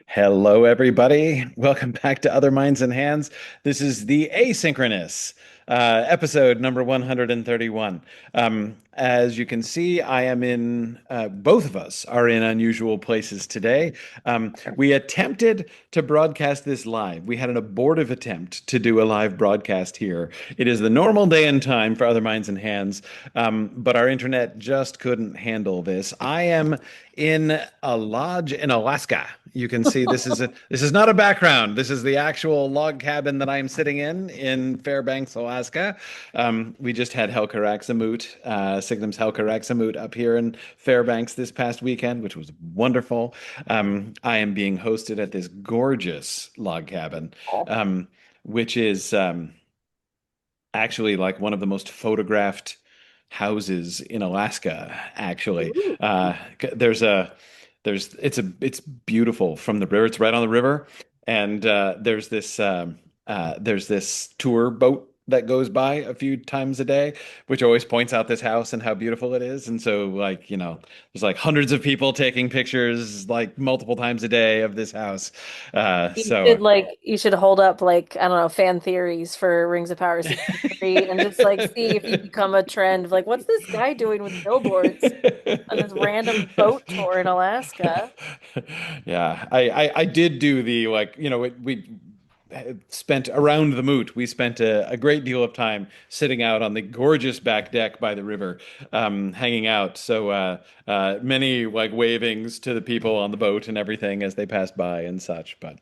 Hello, everybody. Welcome back to Other Minds and Hands. This is the asynchronous episode number 131. As you can see, both of us are in unusual places today. We attempted to broadcast this live. We had an abortive attempt to do a live broadcast here. It is the normal day and time for Other Minds and Hands, but our internet just couldn't handle this. I am in a lodge in Alaska. You can see this is not a background. This is the actual log cabin that I'm sitting in Fairbanks, Alaska. We just had Signum's Helker up here in Fairbanks this past weekend, which was wonderful. I am being hosted at this gorgeous log cabin, which is actually like one of the most photographed houses in Alaska, actually. Ooh. There's a it's beautiful from the river. It's right on the river, and there's this tour boat that goes by a few times a day, which always points out this house and how beautiful it is. And so, like, there's like hundreds of people taking pictures like multiple times a day of this house. So You should hold up like I don't know fan theories for Rings of Power season 3 and just like see if you become a trend of like what's this guy doing with billboards on this random boat tour in Alaska? Yeah, I did do the like, we spent around the moot. We spent a great deal of time sitting out on the gorgeous back deck by the river, hanging out. So many like wavings to the people on the boat and everything as they passed by and such. But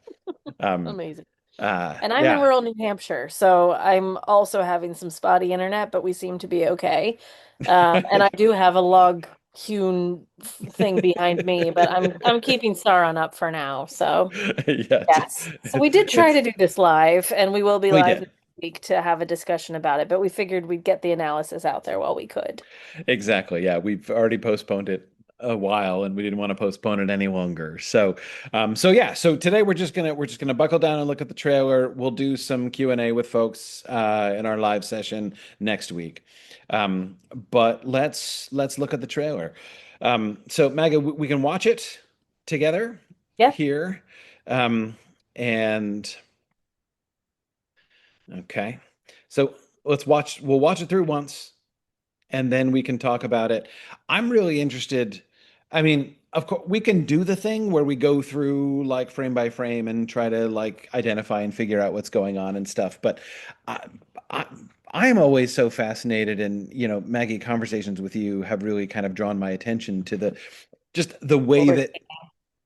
um, Amazing. And I'm in yeah. rural New Hampshire, so I'm also having some spotty internet, but we seem to be okay. And I do have a log hewn thing behind me, but I'm keeping Sauron up for now. So Yes, yes. So we did try it's to do this live, and we will be we live did. next week to have a discussion about it, but we figured we'd get the analysis out there while we could. Exactly. Yeah, we've already postponed it a while and we didn't want to postpone it any longer. So today we're just gonna buckle down and look at the trailer. We'll do some Q&A with folks in our live session next week. But let's look at the trailer. So Maggie, we can watch it together Yeah. here. And okay. So we'll watch it through once and then we can talk about it. I'm really interested. I mean, of course, we can do the thing where we go through like frame by frame and try to like identify and figure out what's going on and stuff. But I, I, I am always so fascinated, and Maggie, conversations with you have really kind of drawn my attention to the way Forward. that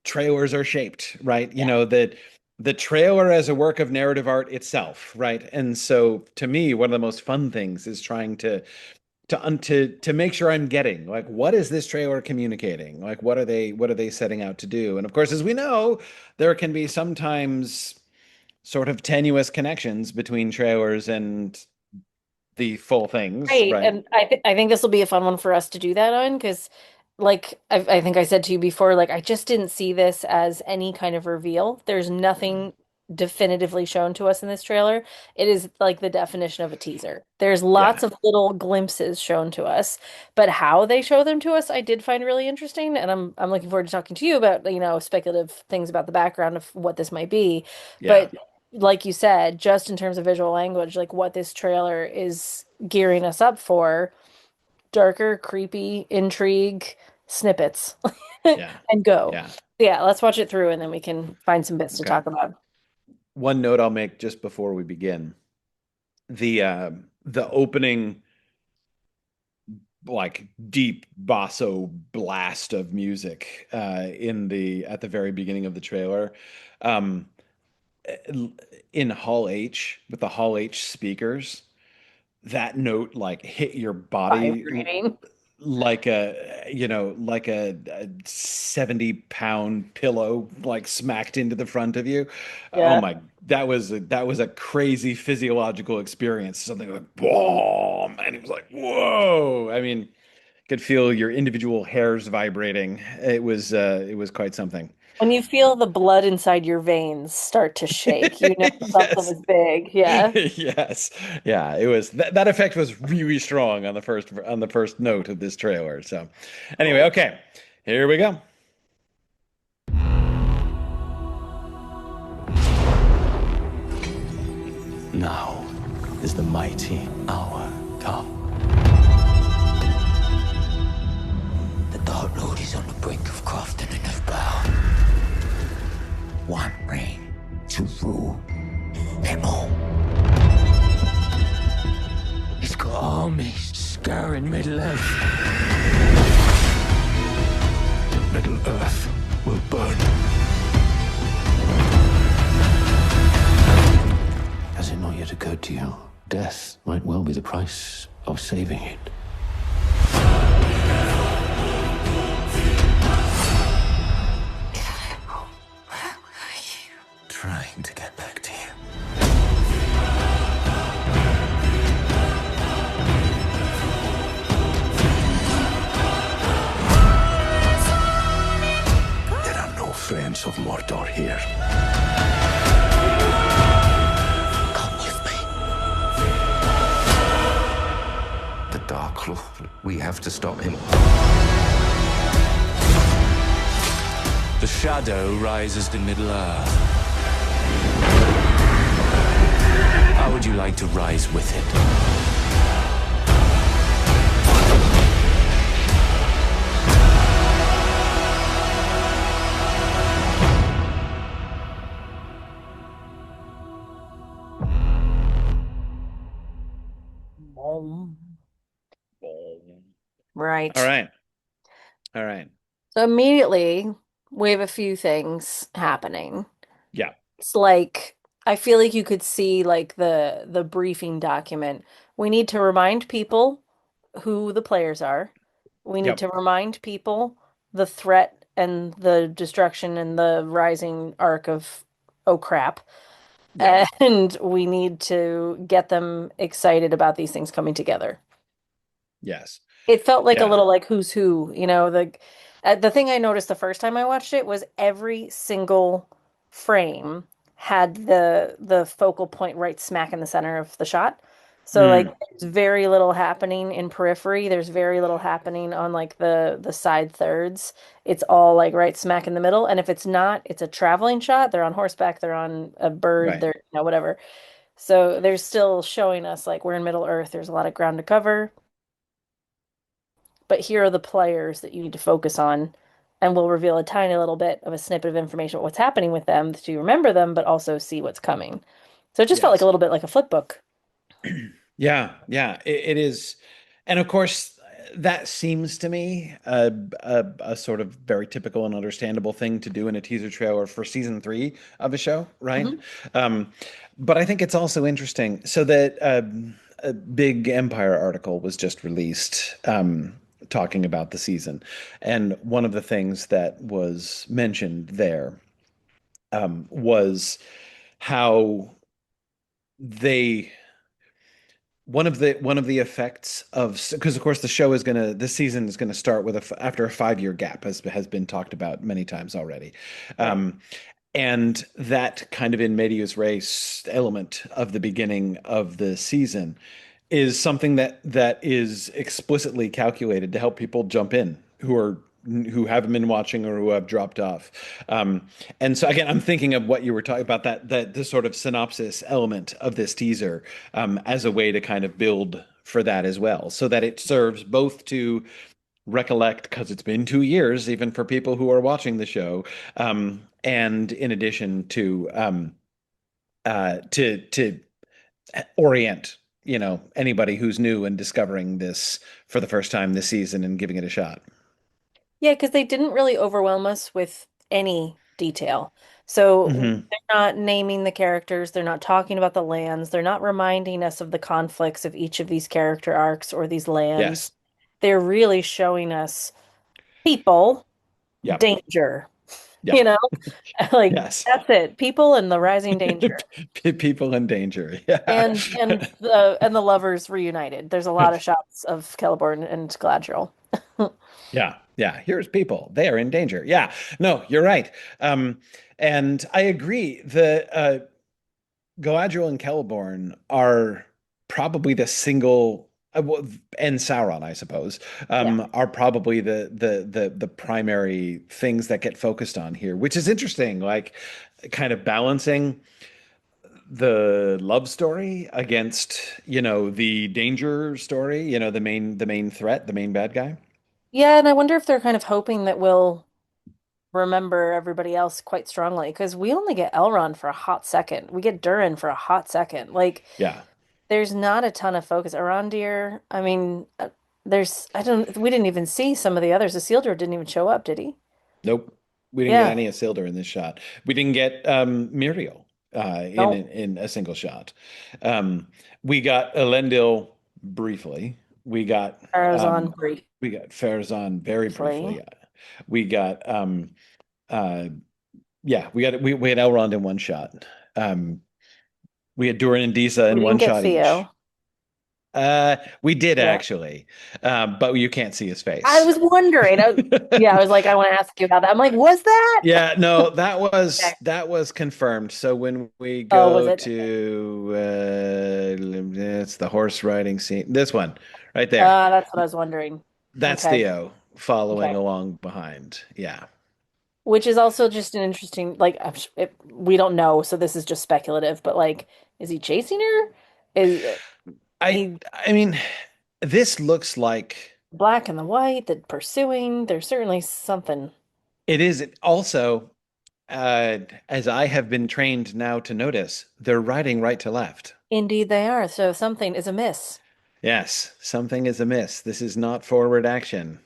trailers are shaped, right? Yeah. That the trailer as a work of narrative art itself, right? And so to me, one of the most fun things is trying to make sure I'm getting like what is this trailer communicating? Like what are they setting out to do? And of course, as we know, there can be sometimes sort of tenuous connections between trailers and the full things, Right. right? And I think this will be a fun one for us to do that on because like I think I said to you before, like I just didn't see this as any kind of reveal. There's nothing definitively shown to us in this trailer. It is like the definition of a teaser. There's Yeah. lots of little glimpses shown to us, but how they show them to us, I did find really interesting, and I'm looking forward to talking to you about, speculative things about the background of what this might be. Yeah. But like you said, just in terms of visual language, like what this trailer is gearing us up for, darker, creepy, intrigue, snippets, Yeah. and go. Yeah. Yeah, let's watch it through and then we can find some bits to Okay. talk about. One note I'll make just before we begin. The opening like deep basso blast of music in the at the very beginning of the trailer. Um, in Hall H with the Hall H speakers, that note like hit your body Vibrating. like a 70-pound pillow like smacked into the front of you. Oh Yeah. my, that was a crazy physiological experience. Something like boom, and it was like whoa. I mean, could feel your individual hairs vibrating. It was quite something. When you feel the blood inside your veins start to shake, you know something Yes. is big. Yeah. Yes. Yeah, it was that effect was really strong on the first note of this trailer. So anyway, Cool. okay. Here we go. Now is the mighty hour come. The Dark Lord is on the brink of crafting a new power. One reign to rule them all. He's got armies scouring Middle-earth. Middle-earth will burn. Has it not yet occurred to you? Death might well be the price of saving it. Trying to get back to you. There are no friends of Mordor here. Come with me. The Dark Lord. We have to stop him. The shadow rises in Middle-earth. How would you like to rise with it? All Right. right. All right. So immediately we have a few things happening. Yeah. It's like I feel like you could see like the briefing document. We need to remind people who the players are. We need Yep. to remind people the threat and the destruction and the rising arc of oh crap. Yep. And we need to get them excited about these things coming together. Yes. It felt like a Yeah. little like who's who, the thing I noticed the first time I watched it was every single frame had the focal point right smack in the center of the shot. So like Mm, there's very little happening in periphery. There's very little happening on like the side thirds. It's all like right smack in the middle. And if it's not, it's a traveling shot. They're on horseback, they're on a bird, right. they're whatever. So they're still showing us like we're in Middle Earth. There's a lot of ground to cover. But here are the players that you need to focus on. And we'll reveal a tiny little bit of a snippet of information about what's happening with them to remember them, but also see what's coming. So it just felt like a Yes. little bit like a flip book. Yeah. Yeah. It is. And of course, that seems to me a sort of very typical and understandable thing to do in a teaser trailer for season three of a show, right? Hmm. Um, but I think it's also interesting. So that a big Empire article was just released talking about the season. And one of the things that was mentioned there was how they one of the effects of because of course the show is gonna this season is gonna start with after a 5 year gap as has been talked about many times already, Right. um, and that kind of in medias res element of the beginning of the season is something that is explicitly calculated to help people jump in who haven't been watching or who have dropped off. And so again, I'm thinking of what you were talking about that the sort of synopsis element of this teaser as a way to kind of build for that as well, so that it serves both to recollect because it's been 2 years, even for people who are watching the show, and in addition to orient anybody who's new and discovering this for the first time this season and giving it a shot. Yeah, because they didn't really overwhelm us with any detail. So Hmm. they're not naming the characters, they're not talking about the lands, they're not reminding us of the conflicts of each of these character arcs or these lands. Yes. They're really showing us people, Yep. danger, you Yep. know? Like Yes. that's it. People and the rising danger. People in danger. Yeah. And the lovers reunited. There's a lot of shots of Celeborn and Galadriel. Yeah. Yeah. Here's people. They are in danger. Yeah. No, you're right. And I agree. The Galadriel and Celeborn are probably the single and Sauron, I suppose, Yeah. are probably the primary things that get focused on here, which is interesting. Like kind of balancing the love story against, the danger story, the main threat, the main bad guy. Yeah, and I wonder if they're kind of hoping that we'll remember everybody else quite strongly because we only get Elrond for a hot second. We get Durin for a hot second. Like, Yeah. there's not a ton of focus. Arondir, I mean, we didn't even see some of the others. Isildur didn't even show up, did he? Nope. We didn't get Yeah. any Isildur in this shot. We didn't get Muriel in No. in a single shot. Um, we got Elendil briefly. Farazan We got Farazan very briefly. briefly. We got uh yeah, we had Elrond in one shot. We had Durin and Disa We in didn't one get shot each. Theo. We did Yeah. actually, but you can't see his I face. was wondering. Yeah, I was like, I want to ask you about that. I'm like, was that? Yeah, no, that Okay. was that was confirmed. So when we Oh, was go it? Okay. to it's the horse riding scene. This one right there. That's what I was wondering. That's Okay. Theo following Okay. along behind. Yeah. Which is also just an interesting, like, we don't know, so this is just speculative, but like, is he chasing her? Is I he I mean, this looks like black and the white, the pursuing? There's certainly something. it is also as I have been trained now to notice, they're riding right to left. Indeed, they are. So something is amiss. Yes, something is amiss. This is not forward action.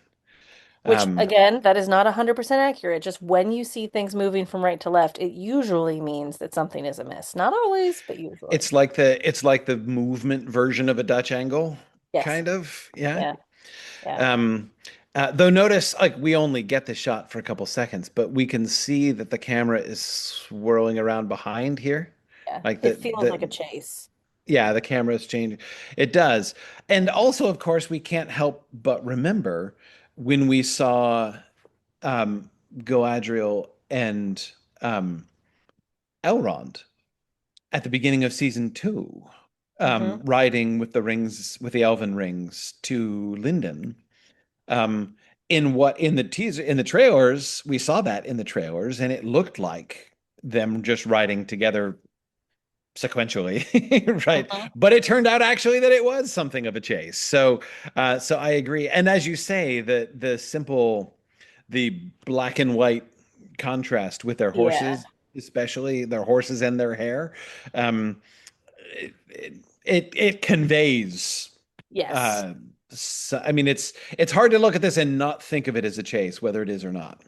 Which, Um, again, that is not 100% accurate. Just when you see things moving from right to left, it usually means that something is amiss. Not always, but usually. it's like the movement version of a Dutch angle, Yes. kind of. Yeah. Yeah. Yeah. Um, though notice, like we only get the shot for a couple seconds, but we can see that the camera is swirling around behind here. Yeah. Like It feels like a the chase. yeah, the camera is changing. It does. And also, of course, we can't help but remember when we saw um Galadriel and um Elrond at the beginning of season two, Hmm. riding with the rings, with the elven rings to Linden. Um, in the teaser, in the trailers, we saw that in the trailers, and it looked like them just riding together sequentially, right? Hmm. But it turned out actually that it was something of a chase. So I agree. And as you say, the black and white contrast with their Yeah. horses, especially their horses and their hair, um, it conveys. Yes. I mean, it's hard to look at this and not think of it as a chase, whether it is or not.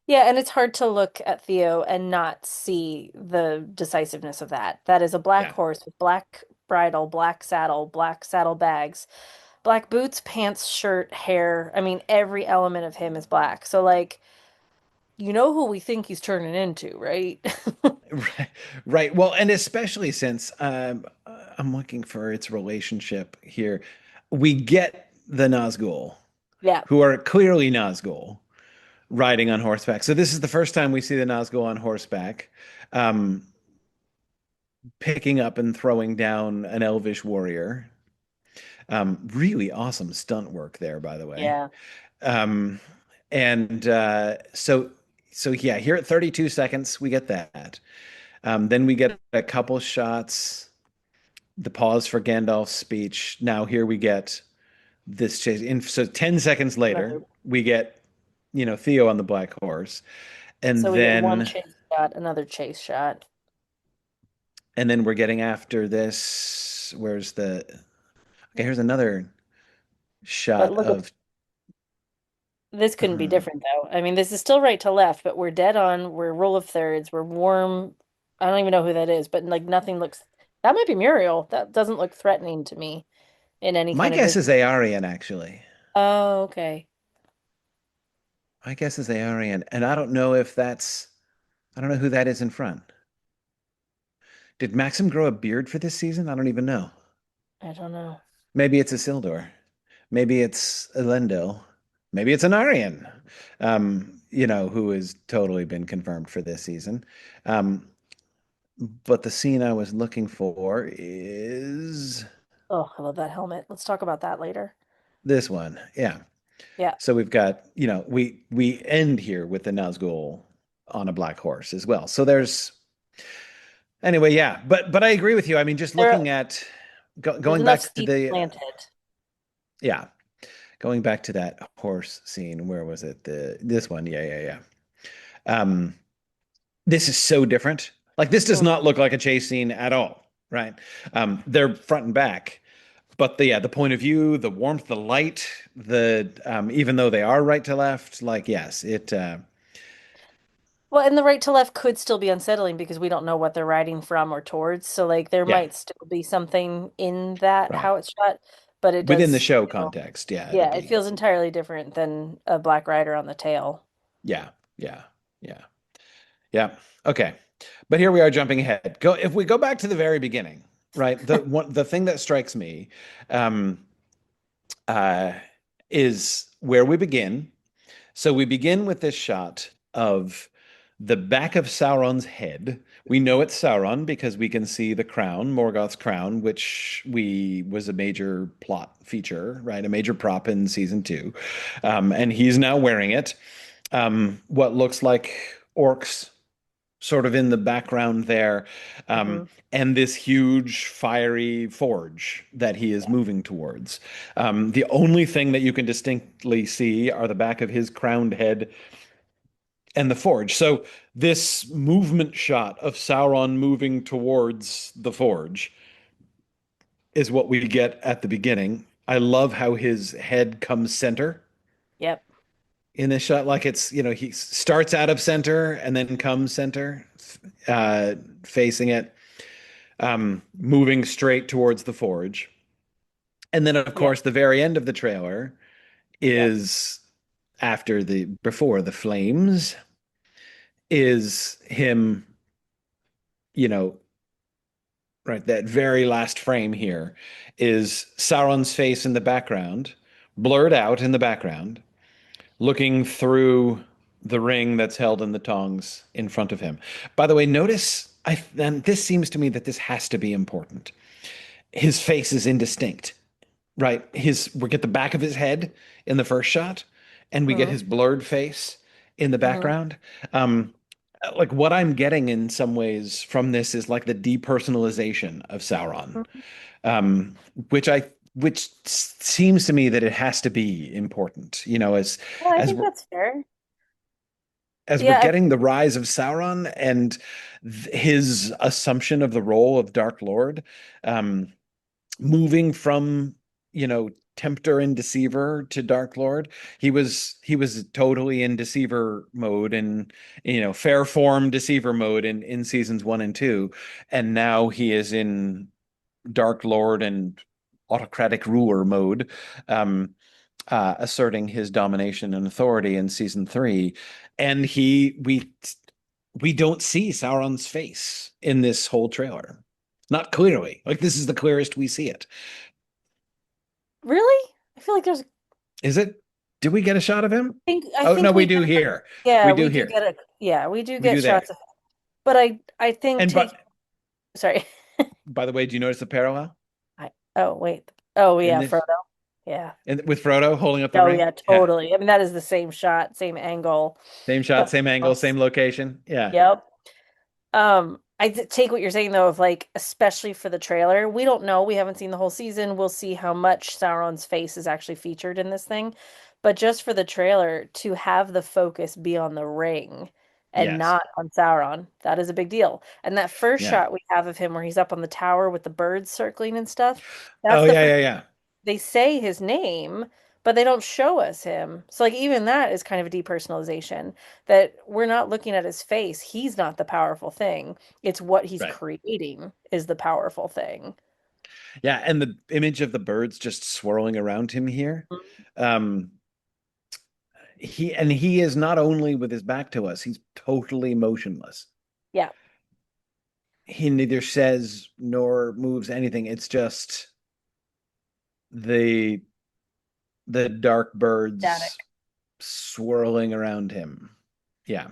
Yeah, and it's hard to look at Theo and not see the decisiveness of that. That is a black Yeah. horse with black bridle, black saddle bags, black boots, pants, shirt, hair. I mean, every element of him is black. So, like, you know who we think he's turning into, right? Right, right. Well, and especially since I'm looking for its relationship here. We get the Nazgul, Yeah. who are clearly Nazgul, riding on horseback. So this is the first time we see the Nazgul on horseback, um, picking up and throwing down an elvish warrior. Really awesome stunt work there, by the way. Yeah. Um, and so yeah, here at 32 seconds, we get that. Then we get a couple shots, the pause for Gandalf's speech. Now here we get this chase. So 10 seconds later, Another. we get, Theo on the black horse. And So we get one then chase shot, another chase shot. and then we're getting after this. Okay, here's another But shot look at of this couldn't be uh, different though. I mean, this is still right to left, but we're dead on. We're rule of thirds. We're warm. I don't even know who that is, but like nothing looks. That might be Muriel. That doesn't look threatening to me in any my kind of guess vis. is Aarion, actually. Oh, okay. My guess is Aarion. And I don't know who that is in front. Did Maxim grow a beard for this season? I don't even know. I don't know. Maybe it's Isildur. Maybe it's Elendil. Maybe it's an Aryan, who has totally been confirmed for this season. Um, but the scene I was looking for is Oh, I love that helmet. Let's talk about that later. this one. Yeah. Yeah. So we've got, we end here with the Nazgul on a black horse as well. So there's Anyway, yeah, but I agree with you. I mean, just There, looking at there's going enough back to seeds the planted. yeah, going back to that horse scene. Where was it? This one. Yeah, yeah, yeah. Um, this is so different. Like this does not Mhm. look like a chase scene at all, right? They're front and back, but the point of view, the warmth, the light, the even though they are right to left, like yes, it Well, and the right to left could still be unsettling because we don't know what they're riding from or towards. So like there yeah, might still be something in that right. how it's shot, but it Within the does show feel, context, yeah, it'll yeah, it be feels entirely different than a black rider on the tail. yeah, yeah, yeah, yeah. Okay. But here we are jumping ahead. Go if we go back to the very beginning, right? The thing that strikes me um uh is where we begin. So we begin with this shot of the back of Sauron's head. We know it's Sauron because we can see the crown, Morgoth's crown, which we was a major plot feature, right? A major prop in season two. And he's now wearing it. What looks like orcs sort of in the background there, Hmm. and this huge fiery forge that he is moving towards. The only thing that you can distinctly see are the back of his crowned head and the forge. So this movement shot of Sauron moving towards the forge is what we get at the beginning. I love how his head comes center Yep. in this shot. Like it's, he starts out of center and then comes center, facing it, moving straight towards the forge. And then, of Yep. course, the very end of the trailer Yep. is before the flames, is him, you know, right, that very last frame here is Sauron's face in the background, blurred out in the background, looking through the ring that's held in the tongs in front of him. By the way, notice, and this seems to me that this has to be important. His face is indistinct, right? We get the back of his head in the first shot, and we get Hmm. his blurred face in the Hmm. background. Um, like what I'm getting in some ways from this is like the depersonalization of Sauron, um, which seems to me that it has to be important. Well, I As think we're that's fair. as we're Yeah. getting the rise of Sauron and his assumption of the role of Dark Lord, um, moving from, tempter and deceiver to Dark Lord. He was totally in deceiver mode and, fair form deceiver mode in seasons one and two, and now he is in Dark Lord and autocratic ruler mode, um, asserting his domination and authority in season three. And we don't see Sauron's face in this whole trailer. Not clearly. Like this is the clearest we see it. Really? I feel like there's Is it? Did we get a shot of him? I Oh no, think we we do get here. We yeah, do we do here. get a yeah, we do We get do there. shots of but I think And take sorry. by the way, do you notice the parallel Oh wait. Oh in yeah, this? Frodo. Yeah. With Frodo holding up the Oh ring? yeah, Yeah. totally. I mean that is the same shot, same angle. Same shot, same angle, same location. Yeah. Yep. Take what you're saying though of like especially for the trailer. We don't know. We haven't seen the whole season. We'll see how much Sauron's face is actually featured in this thing. But just for the trailer to have the focus be on the ring and Yes. not on Sauron, that is a big deal. And that first Yeah. shot we have of him where he's up on the tower with the birds circling and stuff, that's Oh the yeah, first yeah, yeah. they say his name, but they don't show us him. So like even that is kind of a depersonalization that we're not looking at his face. He's not the powerful thing. It's what he's Right. creating is the powerful thing. Yeah, and the image of the birds just swirling around him here. Um, he is not only with his back to us, he's totally motionless. Yeah. He neither says nor moves anything. It's just the the dark birds Static. swirling around him. Yeah.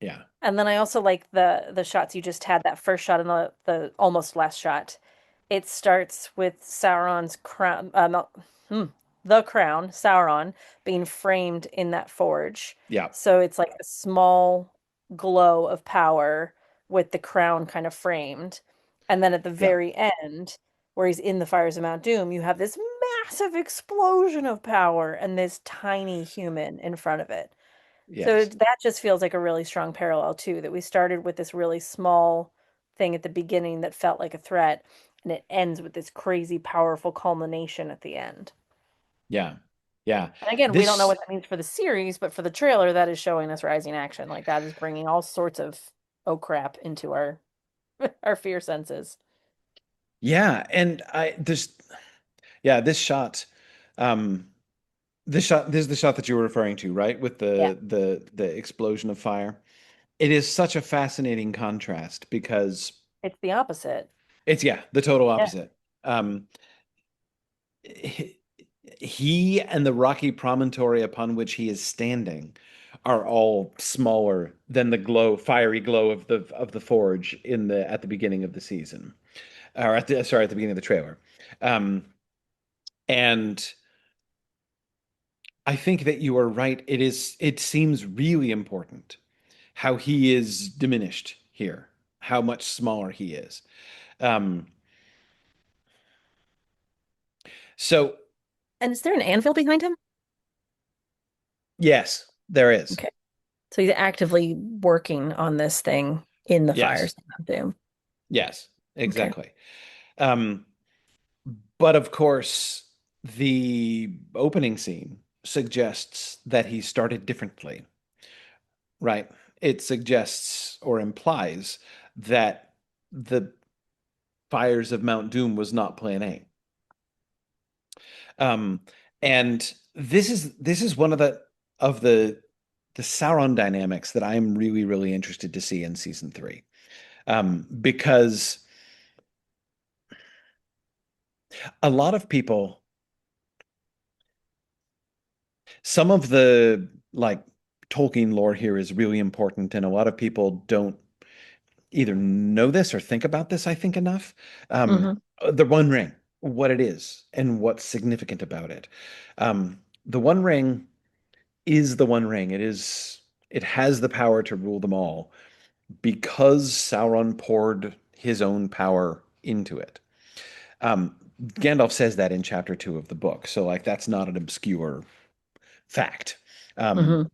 Yeah. And then I also like the shots you just had, that first shot and the almost last shot. It starts with Sauron's crown, no, the crown, Sauron, being framed in that forge. Yeah. So it's like a small glow of power with the crown kind of framed. And then at the Yeah. very end, where he's in the fires of Mount Doom, you have this massive explosion of power and this tiny human in front of it. So Yes. that just feels like a really strong parallel too, that we started with this really small thing at the beginning that felt like a threat, and it ends with this crazy powerful culmination at the end. Yeah. Yeah. And again, we don't know This what that means for the series, but for the trailer, that is showing us rising action. Like that is bringing all sorts of oh crap into our our fear senses. Yeah, and I this yeah, um this is the shot that you were referring to, right? With Yeah, the explosion of fire. It is such a fascinating contrast because it's the opposite. it's, yeah, the total Yeah. opposite. Um he, he and the rocky promontory upon which he is standing are all smaller than the fiery glow of the forge in the at the beginning of the season. Or at the sorry, at the beginning of the trailer. Um and I think that you are right. It seems really important how he is diminished here, how much smaller he is. Um, so And is there an anvil behind him? yes, there is. Okay. So he's actively working on this thing in the Yes. fires of Doom. Yes, Okay. exactly. Um, but of course, the opening scene suggests that he started differently, right? It suggests or implies that the fires of Mount Doom was not plan A. Um, and this is one of the Sauron dynamics that I'm really, really interested to see in season three. Because a lot of people, some of the like Tolkien lore here is really important, and a lot of people don't either know this or think about this, I think, enough. Hmm. The One Ring, what it is and what's significant about it. The One Ring is the One Ring. It has the power to rule them all because Sauron poured his own power into it. Um, Gandalf says that in chapter 2 of the book. So like that's not an obscure fact. Um, Hmm.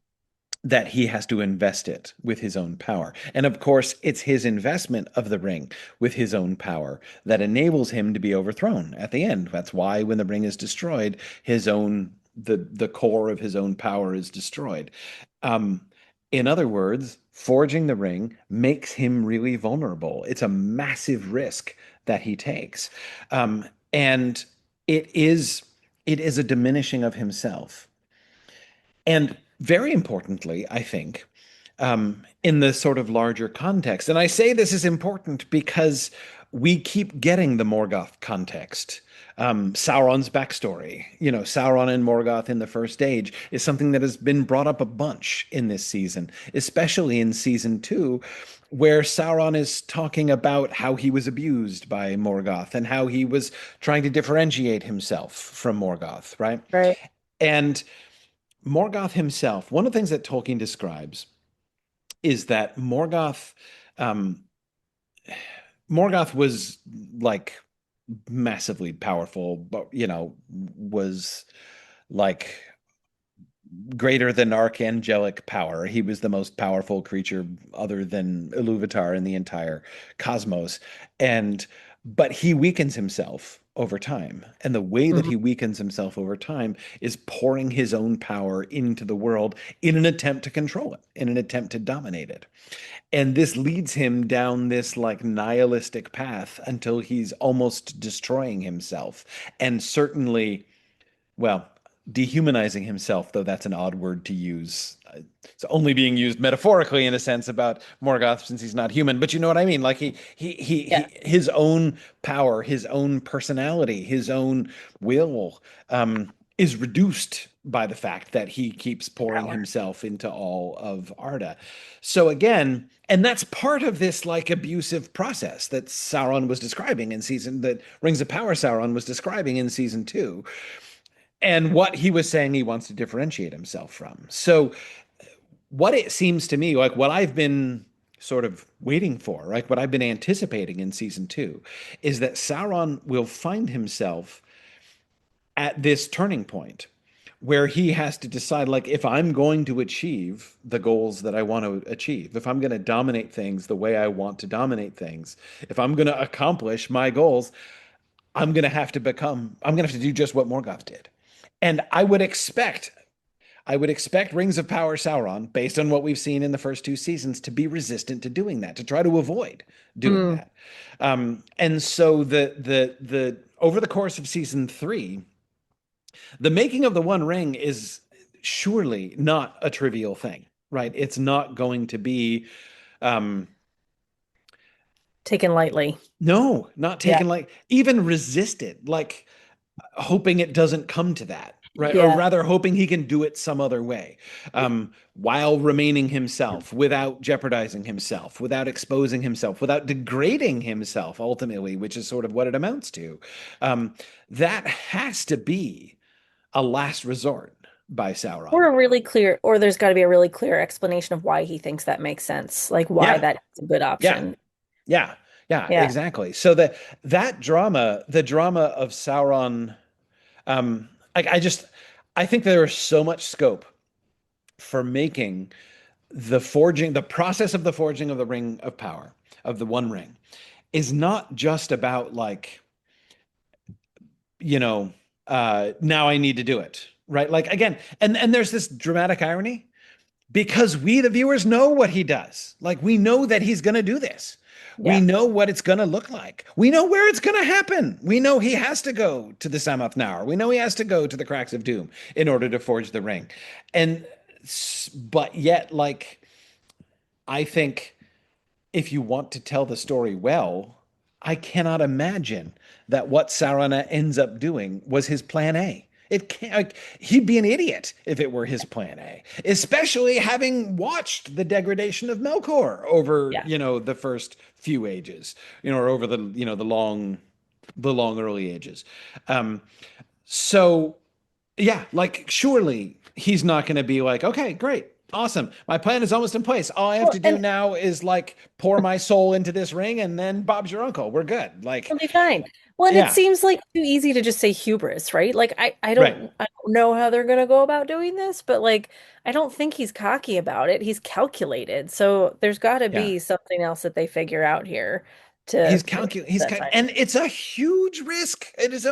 that he has to invest it with his own power. And of course, it's his investment of the ring with his own power that enables him to be overthrown at the end. That's why when the ring is destroyed, the core of his own power is destroyed. Um, in other words, forging the ring makes him really vulnerable. It's a massive risk that he takes. And it is it is a diminishing of himself. And very importantly, I think, in the sort of larger context, and I say this is important because we keep getting the Morgoth context. Sauron's backstory, Sauron and Morgoth in the First Age is something that has been brought up a bunch in this season, especially in season two, where Sauron is talking about how he was abused by Morgoth and how he was trying to differentiate himself from Morgoth, right? Right. And Morgoth himself, one of the things that Tolkien describes is that um, Morgoth was like massively powerful, but was like greater than archangelic power. He was the most powerful creature other than Iluvatar in the entire cosmos. And but he weakens himself over time. And the way that Hmm. he weakens himself over time is pouring his own power into the world in an attempt to control it, in an attempt to dominate it. And this leads him down this like nihilistic path until he's almost destroying himself. And certainly, well, dehumanizing himself, though that's an odd word to use. It's only being used metaphorically in a sense about Morgoth since he's not human. But you know what I mean? Like Yeah. his own power, his own personality, his own will is reduced by the fact that he keeps pouring Power. himself into all of Arda. So again, and that's part of this like abusive process that Sauron was describing in that Rings of Power Sauron was describing in season two, and what he was saying he wants to differentiate himself from. So, what it seems to me like what I've been sort of waiting for, right? What I've been anticipating in season two is that Sauron will find himself at this turning point where he has to decide, like, if I'm going to achieve the goals that I want to achieve, if I'm going to dominate things the way I want to dominate things, if I'm going to accomplish my goals, I'm going to have to do just what Morgoth did. And I would expect Rings of Power Sauron, based on what we've seen in the first two seasons, to be resistant to doing that, to try to avoid doing Mm. that. And so the over the course of season three, the making of the One Ring is surely not a trivial thing, right? It's not going to be, um, Taken lightly. no, not Yeah. taken, like even resisted, like hoping it doesn't come to that, right? Or Yeah. rather, hoping he can do it some other way, while remaining himself, without jeopardizing himself, without exposing himself, without degrading himself, ultimately, which is sort of what it amounts to. That has to be a last resort by Sauron. Or there's got to be a really clear explanation of why he thinks that makes sense, like why Yeah, that's a good yeah, option. yeah, yeah, Yeah. exactly. So that drama, the drama of Sauron, like I think there is so much scope for making the process of the forging of the Ring of Power, of the One Ring, is not just about, like, you know, now I need to do it, right? Like, again, and there's this dramatic irony because we, the viewers, know what he does. Like, we know that he's going to do this. We Yeah. know what it's going to look like. We know where it's going to happen. We know he has to go to the Samath Naur. We know he has to go to the Cracks of Doom in order to forge the ring. And, but yet, like, I think if you want to tell the story well, I cannot imagine that what Sarana ends up doing was his plan A. It can't, like, he'd be an idiot if it were his plan A, especially having watched the degradation of Melkor over, Yeah. the first few ages, or over the long early ages. Um, so yeah, like, surely he's not going to be like, okay, great, awesome. My plan is almost in place. All I have Well, to do and now is, like, pour my soul into this ring, and then Bob's your uncle. We're good. Like, it'll be fine. Well, and it yeah, seems like too easy to just say hubris, right? Like right. I don't know how they're gonna go about doing this, but like I don't think he's cocky about it. He's calculated. So there's got to Yeah. be something else that they figure out here to that time. And it's a huge risk. It is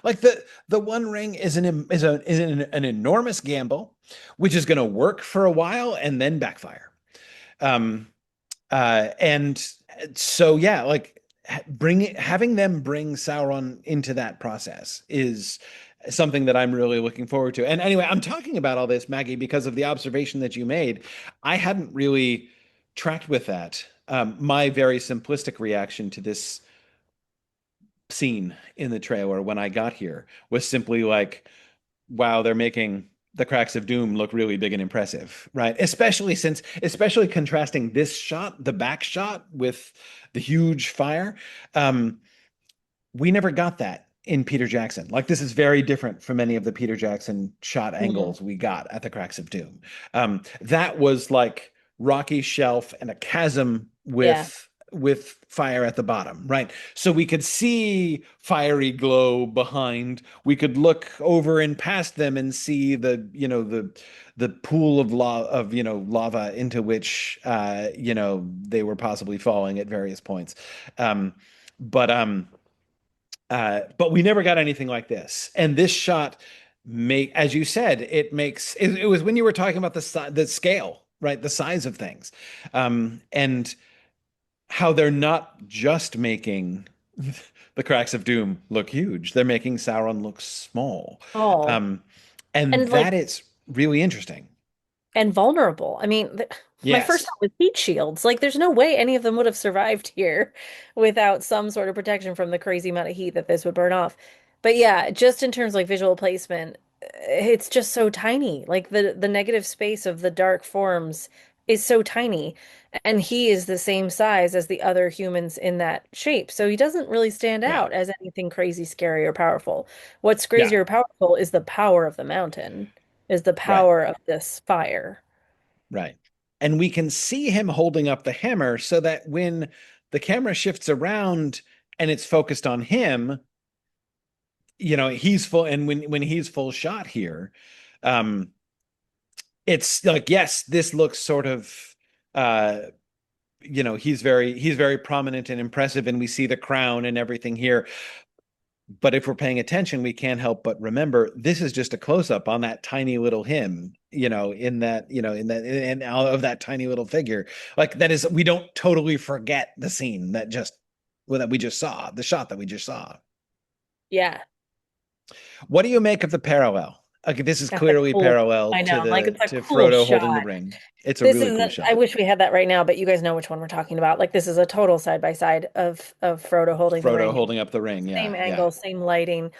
like the One Ring is an enormous gamble, which is going to work for a while and then backfire. Um, and so, yeah, like, having them bring Sauron into that process is something that I'm really looking forward to. And anyway, I'm talking about all this, Maggie, because of the observation that you made. I hadn't really tracked with that. My very simplistic reaction to this scene in the trailer when I got here was simply like, wow, they're making the Cracks of Doom look really big and impressive, right? Especially contrasting this shot, the back shot, with the huge fire. We never got that in Peter Jackson. Like, this is very different from any of the Peter Jackson shot Mhm. angles we got at the Cracks of Doom. That was like rocky shelf and a chasm Yeah. with fire at the bottom, right? So we could see fiery glow behind. We could look over and past them and see the pool of lava into which they were possibly falling at various points. Um, but but we never got anything like this. And this shot, as you said, it was when you were talking about the scale, right? The size of things, and how they're not just making the Cracks of Doom look huge; they're making Sauron look small, Oh. um, and And like that is really interesting. and vulnerable. I mean, my first Yes. thought was heat shields. Like, there's no way any of them would have survived here without some sort of protection from the crazy amount of heat that this would burn off. But yeah, just in terms of like visual placement, it's just so tiny. Like the negative space of the dark forms is so tiny, and he is the same size as the other humans in that shape. So he doesn't really stand Yeah. out as anything crazy, scary, or powerful. What's crazy Yeah. or powerful is the power of the mountain, is the Right. power of this fire. Right. and we can see him holding up the hammer so that when the camera shifts around and it's focused on him, he's full, and when he's full shot here, um it's like, yes, this looks sort of uh he's very prominent and impressive, and we see the crown and everything here. But if we're paying attention, we can't help but remember this is just a close up on that tiny little him, in out of that tiny little figure. Like, that is, we don't totally forget the scene that we just saw, the shot that we just saw. Yeah. What do you make of the parallel? Okay, this is That's a clearly cool, parallel I to know, like it's a cool Frodo holding the shot. ring. It's a This really is cool I shot. wish we had that right now, but you guys know which one we're talking about. Like this is a total side by side of Frodo holding the Frodo ring. holding up the ring. Same Yeah, yeah, angle, same lighting.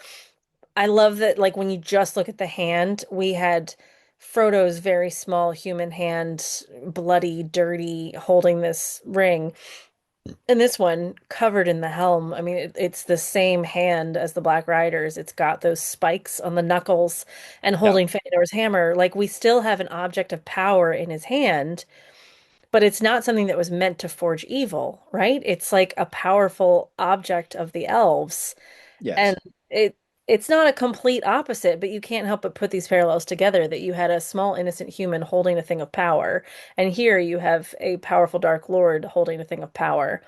I love that, like when you just look at the hand, we had Frodo's very small human hand, bloody, dirty, holding this ring. And this one covered in the helm. I mean, it's the same hand as the Black Riders. It's got those spikes on the knuckles and yeah. holding Feanor's hammer. Like we still have an object of power in his hand, but it's not something that was meant to forge evil, right? It's like a powerful object of the elves. Yes. And it it's not a complete opposite, but you can't help but put these parallels together that you had a small innocent human holding a thing of power, and here you have a powerful dark lord holding a thing of power.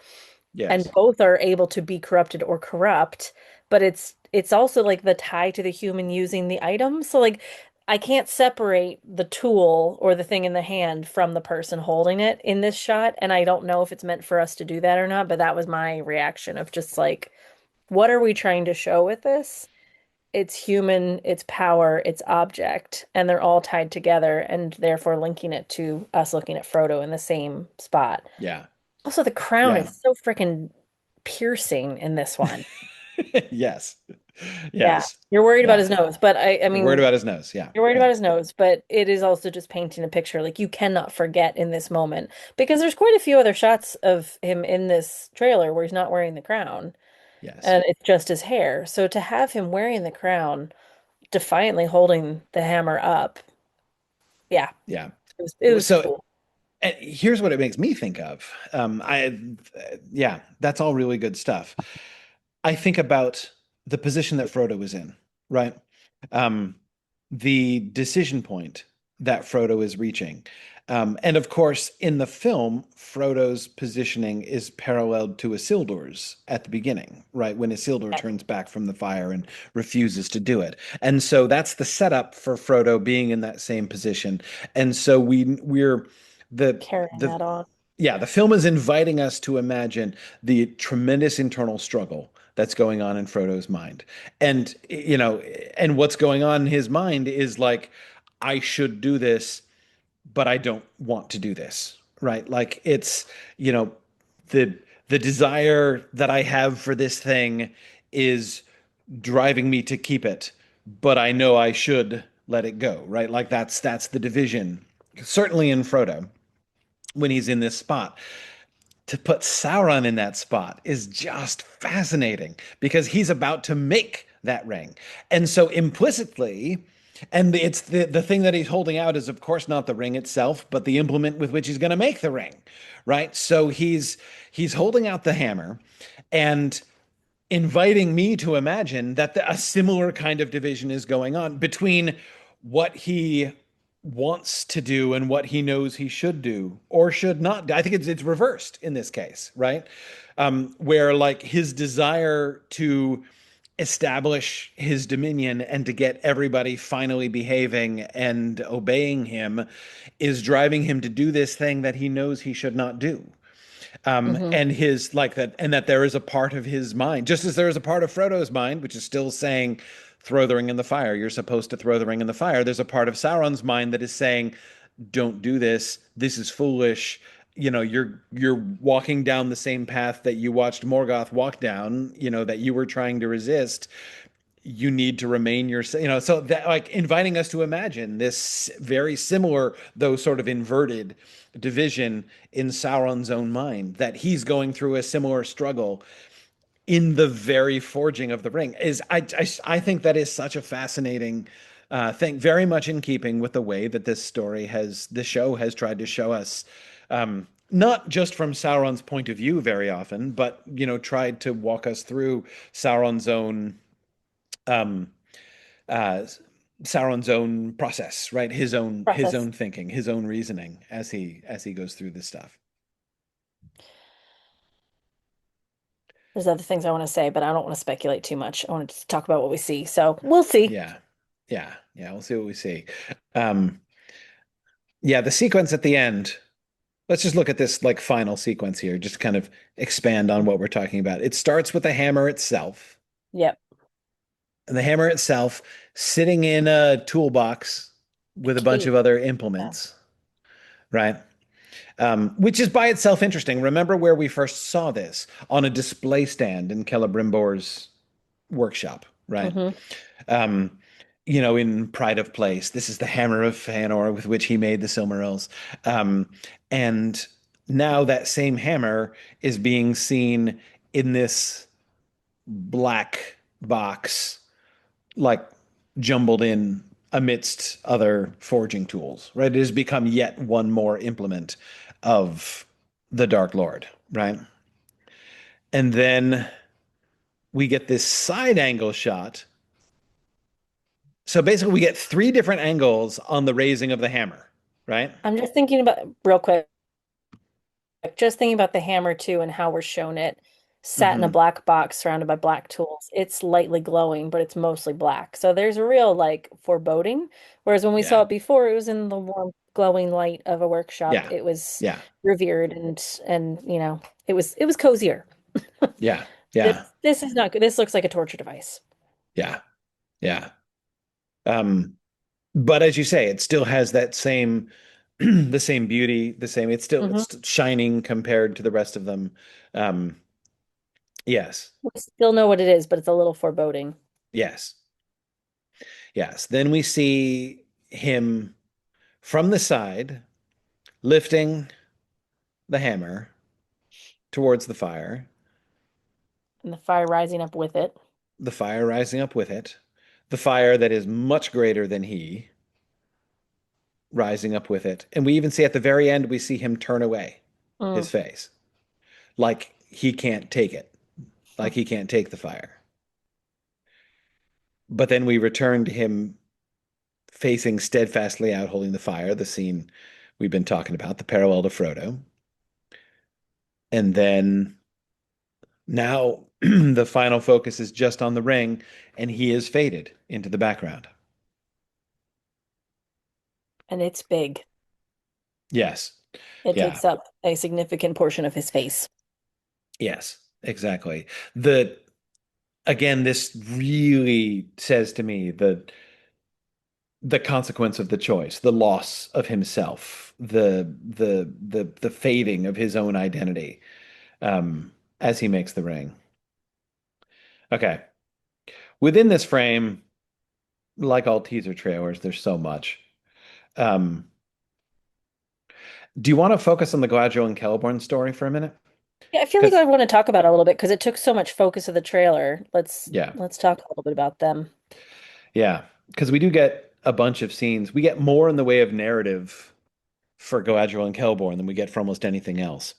And Yes. both are able to be corrupted or corrupt, but it's also like the tie to the human using the item. So like I can't separate the tool or the thing in the hand from the person holding it in this shot, and I don't know if it's meant for us to do that or not, but that was my reaction of just like, what are we trying to show with this? It's human, it's power, it's object, and they're all tied together and therefore linking it to us looking at Frodo in the same spot. Yeah. Also, the crown Yeah. is so freaking piercing in this one. Yes. Yeah. Yes. You're worried about Yeah. his nose, but I You're worried mean, about his nose. Yeah. you're worried Yeah. about his nose, but it is also just painting a picture. Like you cannot forget in this moment because there's quite a few other shots of him in this trailer where he's not wearing the crown Yes. and it's just his hair. So to have him wearing the crown, defiantly holding the hammer up, yeah, Yeah. it was So, cool. and here's what it makes me think of. Yeah, that's all really good stuff. I think about the position that Frodo was in, right? Um, the decision point that Frodo is reaching. And of course, in the film, Frodo's positioning is paralleled to Isildur's at the beginning, right? When Isildur turns back from the fire and refuses to do it. And so that's the setup for Frodo being in that same position. And so we're Carrying the that on. yeah, the film is inviting us to imagine the tremendous internal struggle that's going on in Frodo's mind. And, and what's going on in his mind is like, I should do this, but I don't want to do this, right? Like it's, you know, the the desire that I have for this thing is driving me to keep it, but I know I should let it go, right? Like that's the division, certainly in Frodo when he's in this spot. To put Sauron in that spot is just fascinating because he's about to make that ring. And so implicitly, and it's the thing that he's holding out is of course not the ring itself, but the implement with which he's going to make the ring, right? So he's holding out the hammer and inviting me to imagine that a similar kind of division is going on between what he wants to do and what he knows he should do or should not do. I think it's reversed in this case, right? Where like his desire to establish his dominion and to get everybody finally behaving and obeying him is driving him to do this thing that he knows he should not do. Hmm. And his like that, and that there is a part of his mind, just as there is a part of Frodo's mind, which is still saying, throw the ring in the fire. You're supposed to throw the ring in the fire. There's a part of Sauron's mind that is saying, don't do this. This is foolish. You're walking down the same path that you watched Morgoth walk down, that you were trying to resist. You need to remain so that like inviting us to imagine this very similar, though sort of inverted division in Sauron's own mind, that he's going through a similar struggle in the very forging of the ring is I think that is such a fascinating think very much in keeping with the way that this show has tried to show us, not just from Sauron's point of view very often, but tried to walk us through Sauron's own um, uh, Sauron's own process, right? His own Process. thinking, his own reasoning as he goes through this stuff. There's other things I want to say, but I don't want to speculate too much. I want to just talk about what we see. So we'll see. Yeah, yeah, yeah. We'll see what we see. Um, yeah, the sequence at the end. Let's just look at this like final sequence here, just to kind of expand on what we're talking about. It starts with the hammer itself, Yep. and the hammer itself sitting in a toolbox with a bunch of Cave. other Yeah. implements, right? Which is by itself interesting. Remember where we first saw this on a display stand in Celebrimbor's workshop, right? Hmm. Um, in Pride of Place, this is the hammer of Fëanor with which he made the Silmarils. And now that same hammer is being seen in this black box, like jumbled in amidst other forging tools, right? It has become yet one more implement of the Dark Lord, right? And then we get this side angle shot. So basically, we get three different angles on the raising of the hammer, right? I'm just thinking about real quick, just thinking about the hammer too and how we're shown it sat in a Hmm. black box surrounded by black tools. It's lightly glowing, but it's mostly black. So there's a real like foreboding. Whereas when we saw Yeah, it before, it was in the warm, glowing light of a workshop. yeah, It was yeah, revered and it was cozier. yeah, This yeah, this is not good. This looks like a torture device. yeah, yeah. Um, but as you say, it still has that same, the same beauty, the same. Hmm. It's shining compared to the rest of them. Um, yes, We still know what it is, but it's a little foreboding. yes, yes. Then we see him from the side lifting the hammer towards And the fire rising up with it. the fire rising up with it, the fire that is much greater than he rising up with it. And we even see at the very end, we see him turn away his Mm. face, like he can't take it, like he can't take the fire. But then we return to him facing steadfastly out, holding the fire, the scene we've been talking about, the parallel to Frodo. And then now the final focus is just on the ring, and he is faded into the background. And it's big. Yes. It Yeah. takes up a significant portion of his face. Yes, exactly. Again, this really says to me the consequence of the choice, the loss of himself, the fading of his own identity, as he makes the ring. Okay. Within this frame, like all teaser trailers, there's so much. Um, do you want to focus on the Galadriel and Celeborn story for a minute? Yeah, I feel like Because I want to talk about it a little bit because it took so much focus of the trailer. Let's yeah, let's talk a little bit about them. yeah, because we do get a bunch of scenes. We get more in the way of narrative for Galadriel and Celeborn than we get for almost anything else.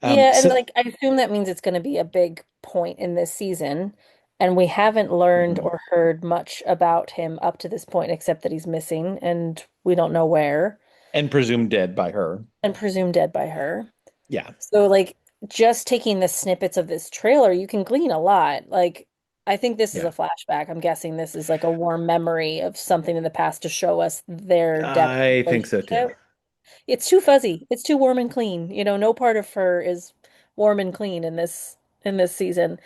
Yeah, and So, like I assume that means it's going to be a big point in this season, and we haven't learned mhm. or heard much about him up to this point except that he's missing and we don't know where And presumed dead by her. and presumed dead by her. Yeah, So like just taking the snippets of this trailer, you can glean a lot. Like I think this is a yeah. flashback. I'm guessing this is like a warm memory of something in the past to show us their depth of I think so too. relationship. It's too fuzzy. It's too warm and clean. No part of her is warm and clean in this season.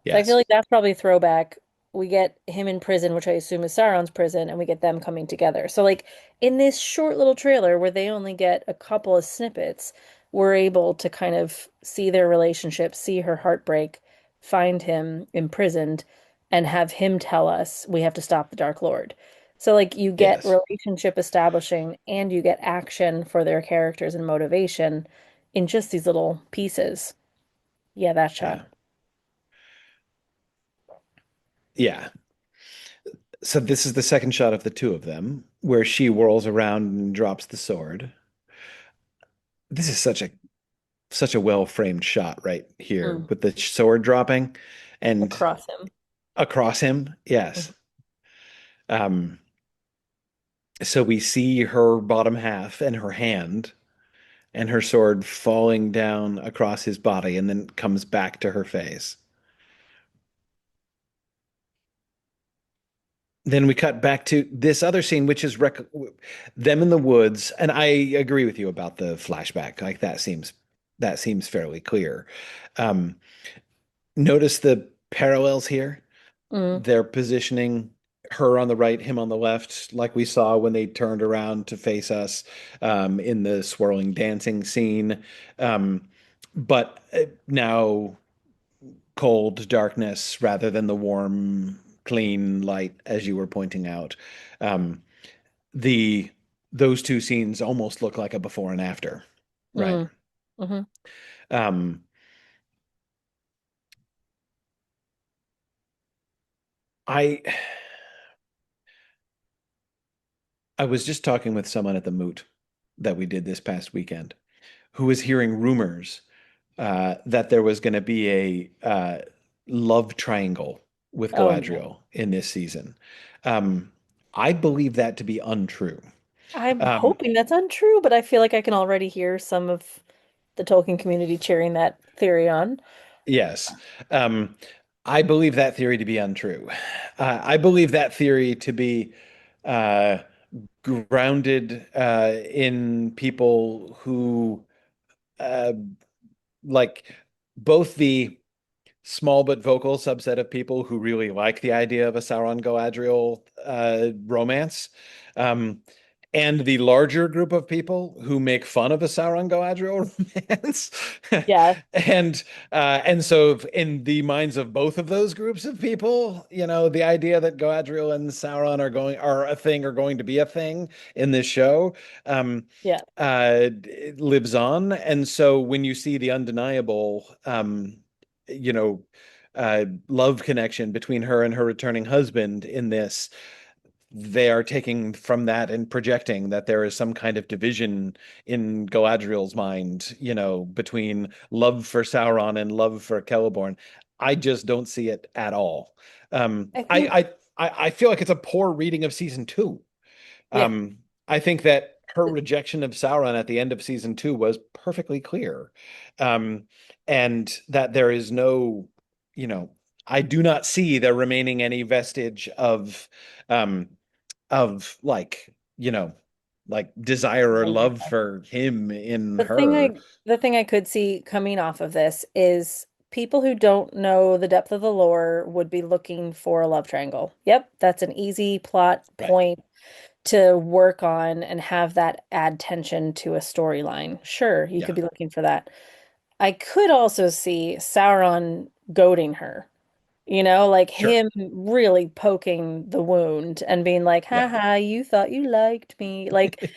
So I feel Yes, like that's probably a throwback. We get him in prison, which I assume is Sauron's prison, and we get them coming together. So like in this short little trailer where they only get a couple of snippets, we're able to kind of see their relationship, see her heartbreak, find him imprisoned, and have him tell us we have to stop the Dark Lord. So like you get yes, relationship establishing and you get action for their characters and motivation in just these little pieces. Yeah, that shot. yeah, yeah. So this is the second shot of the two of them, where she whirls around and drops the sword. This is such a well-framed shot right here Mm. with the sword dropping and Across him. across him. Mhm. Yes. Um, so we see her bottom half and her hand and her sword falling down across his body and then comes back to her face. Then we cut back to this other scene, which is them in the woods. And I agree with you about the flashback. Like that seems fairly clear. Um, Notice the parallels here. Mm. They're positioning her on the right, him on the left, like we saw when they turned around to face us in the swirling dancing scene. But now cold darkness rather than the warm, clean light, as you were pointing out. Um, the those two scenes almost look like a before and after, right? Mm. Hmm. Um, I I was just talking with someone at the moot that we did this past weekend who was hearing rumors that there was going to be a love triangle with Oh no. Galadriel in this season. Um, I believe that to be untrue. I'm Um, hoping that's untrue, but I feel like I can already hear some of the Tolkien community cheering that theory on. yes, um, I believe that theory to be untrue. I believe that theory to be uh, grounded in people who uh, like both the small but vocal subset of people who really like the idea of a Sauron Galadriel romance, um, and the larger group of people who make fun of a Sauron Galadriel romance. Yeah, And so in the minds of both of those groups of people, the idea that Galadriel and Sauron are a thing, are going to be a thing in this show, um, yeah. lives on. And so when you see the undeniable you know, love connection between her and her returning husband in this, they are taking from that and projecting that there is some kind of division in Galadriel's mind, between love for Sauron and love for Celeborn. I just don't see it at all. I think, I feel like it's a poor reading of season two. yeah. Um, I think that her rejection of Sauron at the end of season two was perfectly clear. Um, and that there is no, you know, I do not see there remaining any vestige um, of like desire or love for him in The thing her. I could see coming off of this is people who don't know the depth of the lore would be looking for a love triangle. Yep, that's an easy plot Right. point to work on and have that add tension to a storyline. Sure, you Yeah. could be looking for that. I could also see Sauron goading her. Like Sure. him really poking the wound and being like, Yeah. haha, you thought you liked me. Like,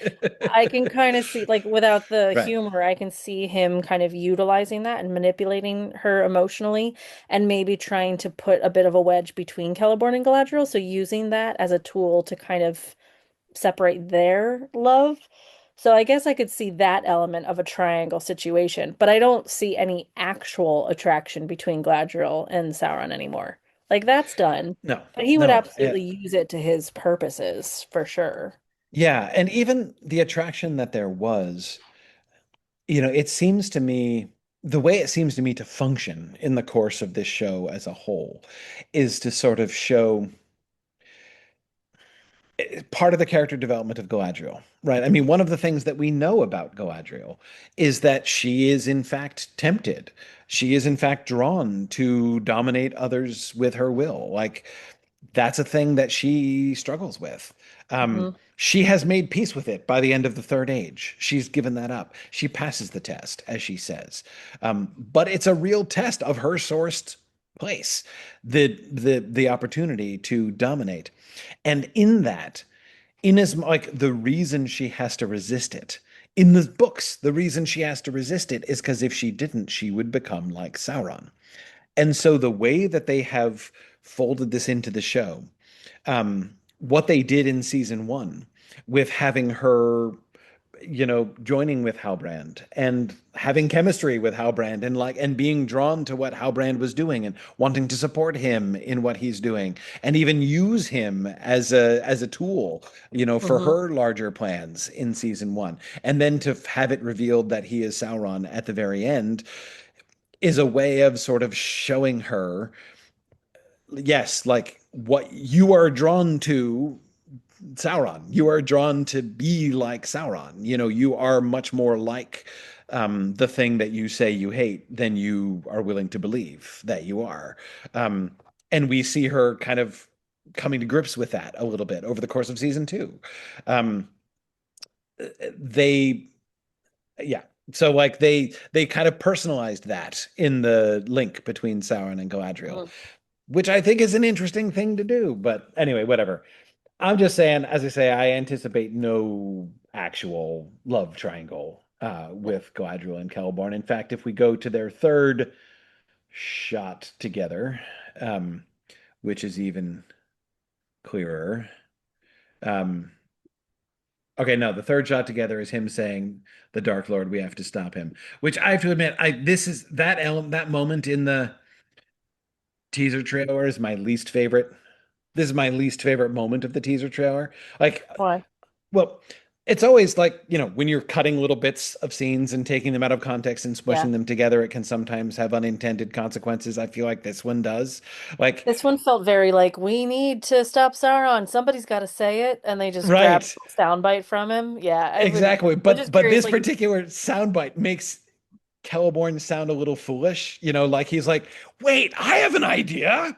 I can kind of see, like, without the Right. humor, I can see him kind of utilizing that and manipulating her emotionally and maybe trying to put a bit of a wedge between Celeborn and Galadriel. So using that as a tool to kind of separate their love. So I guess I could see that element of a triangle situation, but I don't see any actual attraction between Galadriel and Sauron anymore. Like that's done, No, but he would no. absolutely use it to his purposes for sure. Yeah. And even the attraction that there was, it seems to me, the way it seems to me to function in the course of this show as a whole is to sort of show part of the character development of Galadriel, right? I mean, one of the things that we know about Galadriel is that she is in fact tempted. She is in fact drawn to dominate others with her will. Like that's a thing that she struggles with. Hmm. She has made peace with it by the end of the third age. She's given that up. She passes the test, as she says. But it's a real test of her sourced place, the opportunity to dominate. And in that, in as like the reason she has to resist it. In the books, the reason she has to resist it is because if she didn't, she would become like Sauron. And so the way that they have folded this into the show what they did in season one with having her, joining with Halbrand and having chemistry with Halbrand and being drawn to what Halbrand was doing and wanting to support him in what he's doing and even use him as a tool, for Hmm. her larger plans in season one. And then to have it revealed that he is Sauron at the very end is a way of sort of showing her, yes, like what you are drawn to Sauron. You are drawn to be like Sauron. You are much more like the thing that you say you hate than you are willing to believe that you are. Um, and we see her kind of coming to grips with that a little bit over the course of season two. Um, they, yeah. So like they kind of personalized that in the link between Sauron and Galadriel, Hmm. which I think is an interesting thing to do. But anyway, whatever. I'm just saying, as I say, I anticipate no actual love triangle with Galadriel and Celeborn. In fact, if we go to their third shot together, um, which is even clearer. Um, okay, no, the third shot together is him saying, "The Dark Lord, we have to stop him." Which I have to admit, this is that moment in the teaser trailer is my least favorite. This is my least favorite moment of the teaser trailer. Like, Why? well, it's always like, when you're cutting little bits of scenes and taking them out of context and Yeah. smushing them together, it can sometimes have unintended consequences. I feel like this one does. Like, This one felt very like, we need to stop Sauron. Somebody's got to say it. And they just grabbed right, a soundbite from him. Yeah, exactly. I'm But just but curious, this like, particular soundbite makes Celeborn sound a little foolish, like he's like, wait, I have an idea.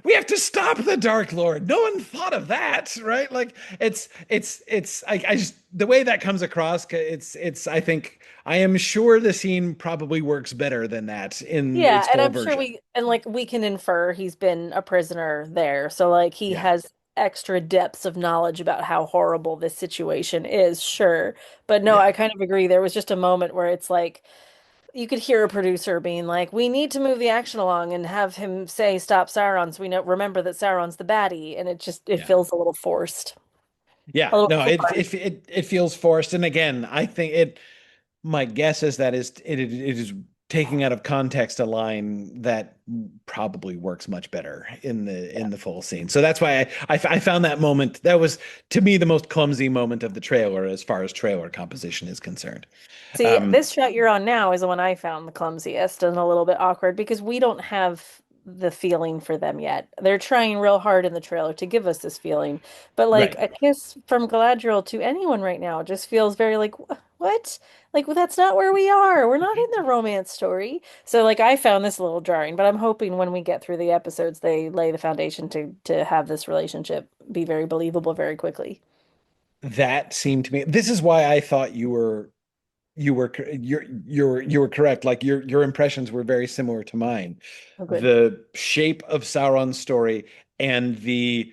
We have to stop the Dark Lord. No one thought of that, right? Like I just the way that comes across, I think I am sure the scene probably works better than that in its yeah, and full I'm sure version. we can infer he's been a prisoner there. So like he Yeah. has extra depths of knowledge about how horrible this situation is, sure. But no, I Yeah. kind of agree. There was just a moment where it's like you could hear a producer being like, "We need to move the action along and have him say stop Sauron so we know remember that Sauron's the baddie." And it Yeah. feels a little forced. Yeah. A little No, it foolhardy. it it feels forced. And again, I think my guess is that it is taking out of context a line that probably works much better in the full scene. So that's why I found that moment, that was to me the most clumsy moment of the trailer as far as trailer composition is concerned. See, Um, this shot you're on now is the one I found the clumsiest and a little bit awkward because we don't have the feeling for them yet. They're trying real hard in the trailer to give us this feeling. But like right. a kiss from Galadriel to anyone right now just feels very like, What? Like, well, that's not where we are. We're not in the romance story." So like I found this a little jarring, but I'm hoping when we get through the episodes they lay the foundation to have this relationship be very believable very quickly. That seemed to me, this is why I thought you were correct. Like your impressions were very similar to mine. Oh, good. The shape of Sauron's story and the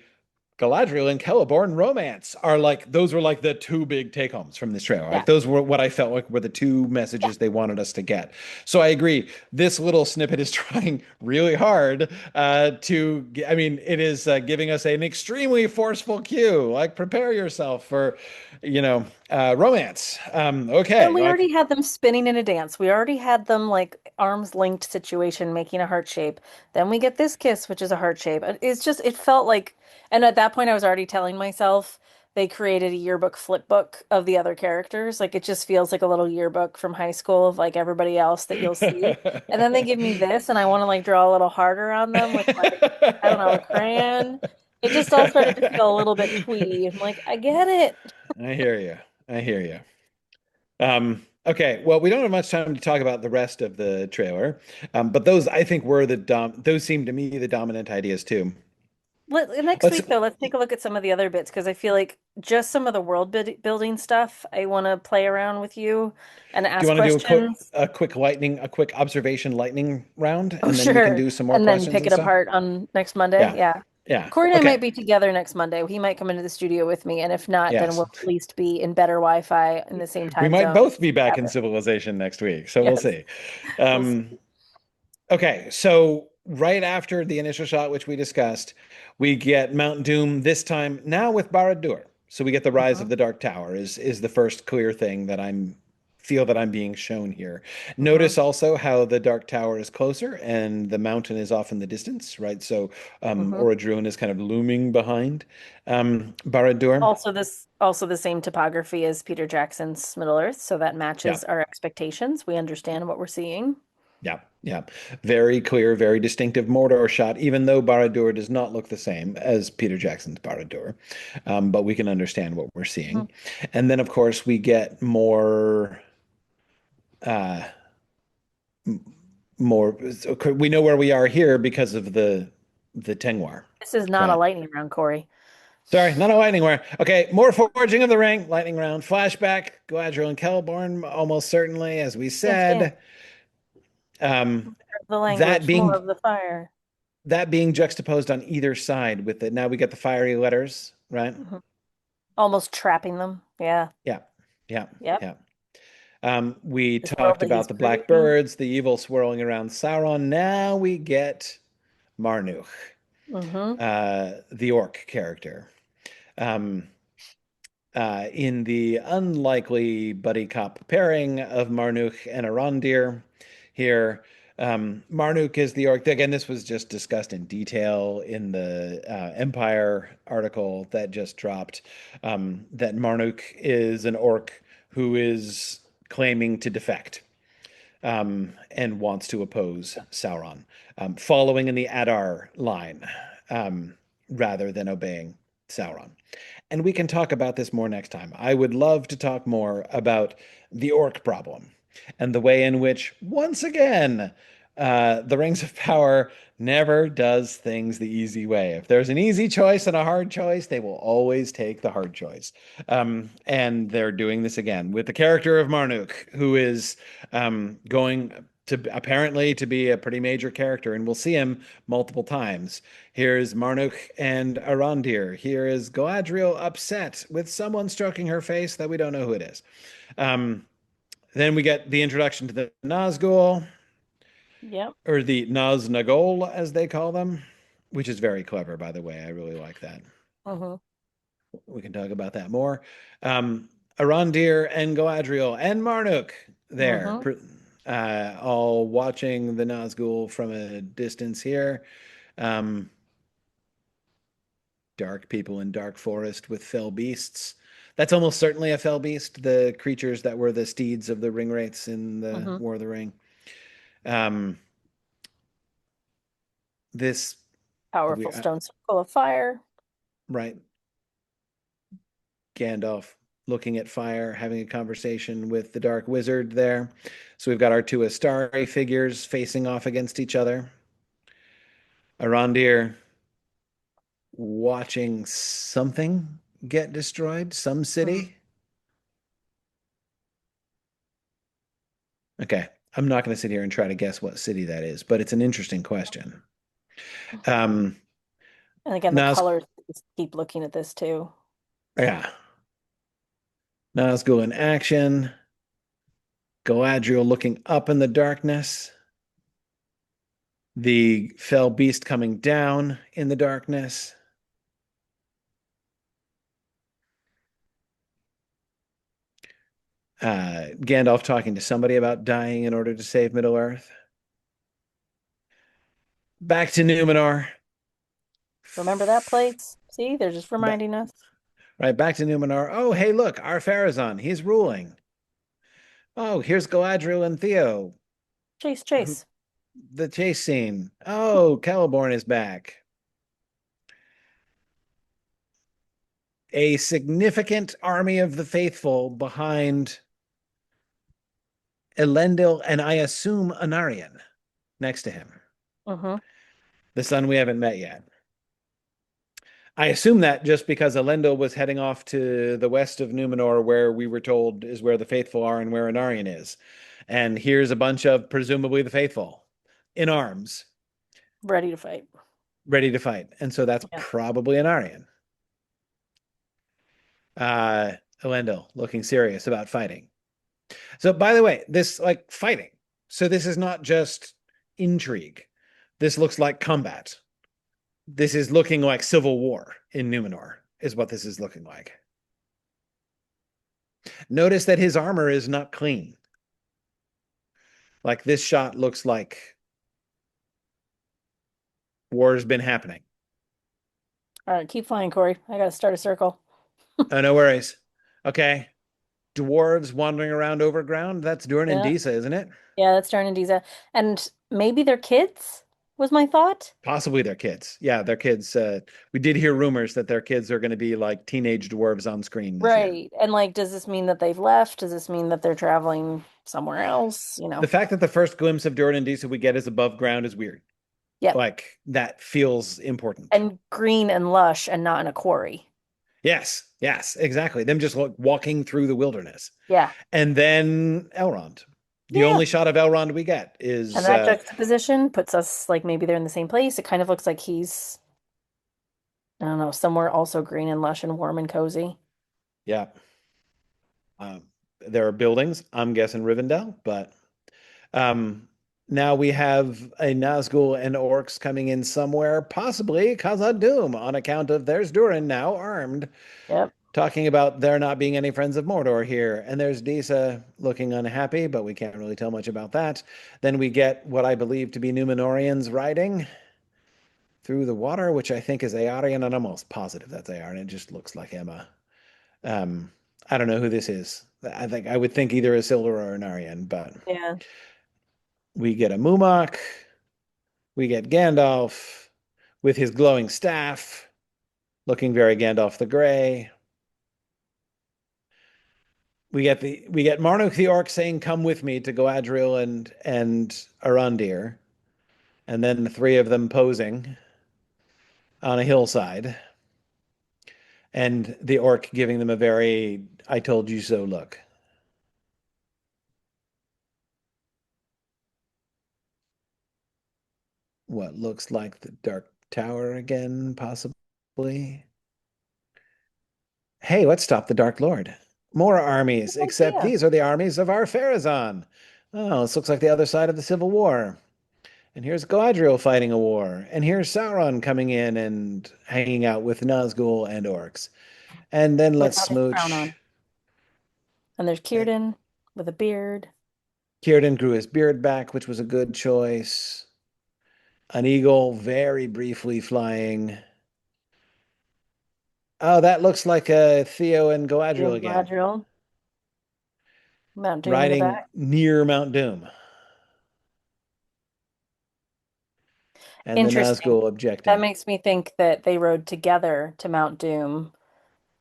Galadriel and Celeborn romance are like, those were like the two big take homes from this trailer. Yeah. Like those were what I felt like were the two messages they wanted us to get. So I agree. This little snippet is trying really hard I mean, it is giving us an extremely forceful cue. Like, prepare yourself for, romance. And Okay, we like, already had them spinning in a dance. We already had them like arms linked situation making a heart shape. Then we get this kiss, which is a heart shape. It's just, it felt like, and at that point I was already telling myself they created a yearbook flip book of the other characters. Like it just feels like a little yearbook from high school of like everybody else that you'll see. And then they give me this and I want to like draw a little harder on them with like, I don't know, a crayon. It just all started to feel a little bit twee. I'm like, I get it. I hear you. I hear you. Okay, well, we don't have much time to talk about the rest of the trailer, but those I think were those seem to me the dominant ideas too. Next Let's week, though, let's take a look at some of the other bits because I feel like just some of the building stuff I want to play around with you and Do you ask want to do questions. a quick observation lightning round, Oh, and then we can sure. do some more And then questions pick and it stuff? apart on next Monday. Yeah, Yeah. yeah. Corey and I might Okay, be together next Monday. He might come into the studio with me. And if not, then yes. we'll at least be in better Wi-Fi in the same We time might zone both be back in together. Civilization next week, so we'll Yes. see. We'll see. Um, okay, so right after the initial shot, which we discussed, we get Mount Doom this time now with Barad-dûr. So we get the rise of Hmm. the Dark Tower is the first clear thing that I'm feel that I'm being shown here. Hmm. Notice also how the Dark Tower is closer and the mountain is off in the distance, right? So Hmm. Orodruin is kind of looming behind Barad-dûr. Also the same topography as Peter Jackson's Middle Earth, so that Yeah. matches our expectations. We understand what we're seeing. Yeah, yeah. Very clear, very distinctive Mordor shot, even though Barad-dûr does not look the same as Peter Jackson's Barad-dûr. But we can understand what we're Mhm. seeing. And then, of course, we get uh, more, we know where we are here because of the Tengwar, This is not a right? lightning round, Corey. Sorry, not a lightning round. Okay, more forging of the ring, lightning round, flashback, Galadriel and Celeborn, almost certainly, as we Hint, hint. said. Um, The that language, more being of the fire. that being juxtaposed on either side with it. Now we get the fiery letters, right? Mhm. Almost trapping them. Yeah. Yeah, yeah, Yep. yeah. We This world talked that he's about the black creating. birds, the evil swirling around Sauron. Now we get Marnuk, Hmm. the orc character. Um, in the unlikely buddy cop pairing of Marnuk and Arondir here. Marnuk is the orc. Again, this was just discussed in detail in the Empire article that just dropped. That Marnuk is an orc who is claiming to defect and wants to oppose Sauron, following in the Adar line rather than obeying Sauron. And we can talk about this more next time. I would love to talk more about the orc problem and the way in which, once again, the Rings of Power never does things the easy way. If there's an easy choice and a hard choice, they will always take the hard choice. And they're doing this again with the character of Marnuk, who is going to apparently to be a pretty major character, and we'll see him multiple times. Here's Marnuk and Arondir. Here is Galadriel upset with someone stroking her face that we don't know who it is. Um, then we get the introduction to the Nazgul, Yep. or the Naznagol, as they call them, which is very clever, by the way. I really like that. Hmm. We can talk about that more. Arondir and Galadriel and Marnuk there, Hmm. all watching the Nazgul from a distance here. Um, dark people in dark forest with fell beasts. That's almost certainly a fell beast, the creatures that were the steeds of the ring wraiths in the Hmm. War of the Ring. Um, this we Powerful stone circle of fire. right, Gandalf looking at fire, having a conversation with the Dark Wizard there. So we've got our two Astari figures facing off against each other. Arondir watching something get destroyed, some Mhm. city. Okay, I'm not going to sit here and try to guess what city that is, but it's an interesting question. Um, And again, the Naz, colors just keep looking at this too. yeah, Nazgul in action. Galadriel looking up in the darkness. The fell beast coming down in the darkness. Gandalf talking to somebody about dying in order to save Middle Earth. Back to Numenor. Remember that place? See, they're just Ba- reminding us. right, back to Numenor. Oh, hey, look, our Pharazôn. He's ruling. Oh, here's Galadriel and Theo. Chase, Who, chase. the chase scene. Oh, Celeborn is back. A significant army of the faithful behind Elendil and I assume Anarion next to him. Hmm. The son we haven't met yet. I assume that just because Elendil was heading off to the west of Numenor, where we were told is where the faithful are and where Anarion is. And here's a bunch of presumably the faithful in arms, Ready to fight. ready to fight. And so that's Yeah. probably Anarion. Elendil looking serious about fighting. So, by the way, this like fighting. So, this is not just intrigue. This looks like combat. This is looking like civil war in Numenor, is what this is looking like. Notice that his armor is not clean. Like this shot looks like war's been happening. All right, keep flying, Corey. I gotta start a circle. Oh, no worries. Okay. Dwarves wandering around overground. That's Durin and Yeah. Disa, isn't it? Yeah, that's Darn and Diza. And maybe they're kids, was my thought. Possibly their kids. Yeah, their kids. We did hear rumors that their kids are going to be like teenage dwarves on screen this year. Right. And like, does this mean that they've left? Does this mean that they're traveling somewhere else? You know? The fact that the first glimpse of Durin and Disa we get is above ground is weird. Yeah. Like that feels important. And green and lush and not in a quarry. Yes, yes, exactly. Them just walking through the wilderness. Yeah. And then Elrond. The Yeah. only shot of Elrond we get is And that juxtaposition puts us like maybe they're in the same place. It kind of looks like he's, I don't know, somewhere also green and lush and warm and cozy. yeah. There are buildings. I'm guessing Rivendell, but now we have a Nazgul and orcs coming in somewhere, possibly Khazad-dûm, on account of there's Durin now armed, Yep. talking about there not being any friends of Mordor here. And there's Disa looking unhappy, but we can't really tell much about that. Then we get what I believe to be Númenóreans riding through the water, which I think is Eärien, and I'm almost positive that's Eärien. It just looks like Emma. I don't know who this is. I would think either a Isildur or an Aryan, but Yeah. we get a Mumak, we get Gandalf with his glowing staff, looking very Gandalf the Grey. We get Marnuk the Orc saying, "Come with me" to Galadriel and Arondir, and then the three of them posing on a hillside, and the orc giving them a very "I told you so" look. What looks like the Dark Tower again, possibly. Hey, let's stop the Dark Lord. More armies, Good except idea. these are the armies of our Pharazôn. Oh, this looks like the other side of the Civil War. And here's Galadriel fighting a war. And here's Sauron coming in and hanging out with Nazgul and orcs. And then let's Without his crown smooch. on. And there's Círdan with a beard. Círdan grew his beard back, which was a good choice. An eagle very briefly flying. Oh, that looks like Theo and Galadriel again, Galadriel. Mount Doom in the riding back. near Mount Doom. And the Interesting. Nazgul That objecting. makes me think that they rode together to Mount Doom,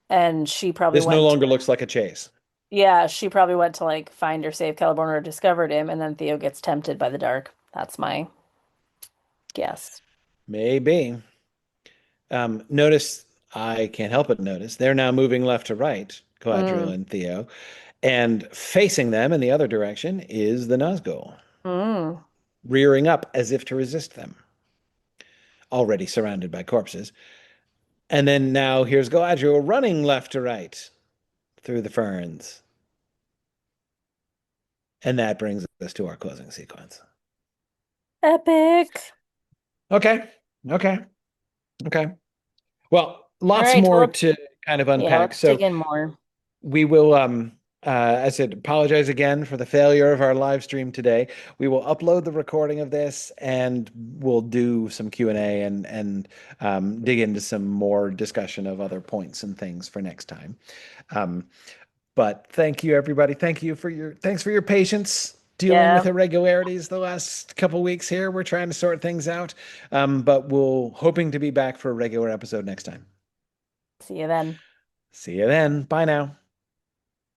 and she probably This went no to, longer looks like a chase. yeah, she probably went to like find or save Celeborn or discovered him, and then Theo gets tempted by the dark. That's my guess. Maybe. Notice, I can't help but notice, they're now moving left to right, Galadriel Mm. and Theo. And facing them in the other direction is the Nazgul, Mm. rearing up as if to resist them, already surrounded by corpses. And then now here's Galadriel running left to right through the ferns. And that brings us to our closing sequence. Epic. Okay. Okay. Okay. Well, lots right, more well, to kind of Yeah, unpack. let's So dig in more. we will I said apologize again for the failure of our live stream today. We will upload the recording of this and we'll do some Q&A and dig into some more discussion of other points and things for next time. But thank you, everybody. Thanks for your patience dealing with Yeah. irregularities the last couple weeks here. We're trying to sort things out. But we'll hoping to be back for a regular episode next time. See you then. See you then. Bye now.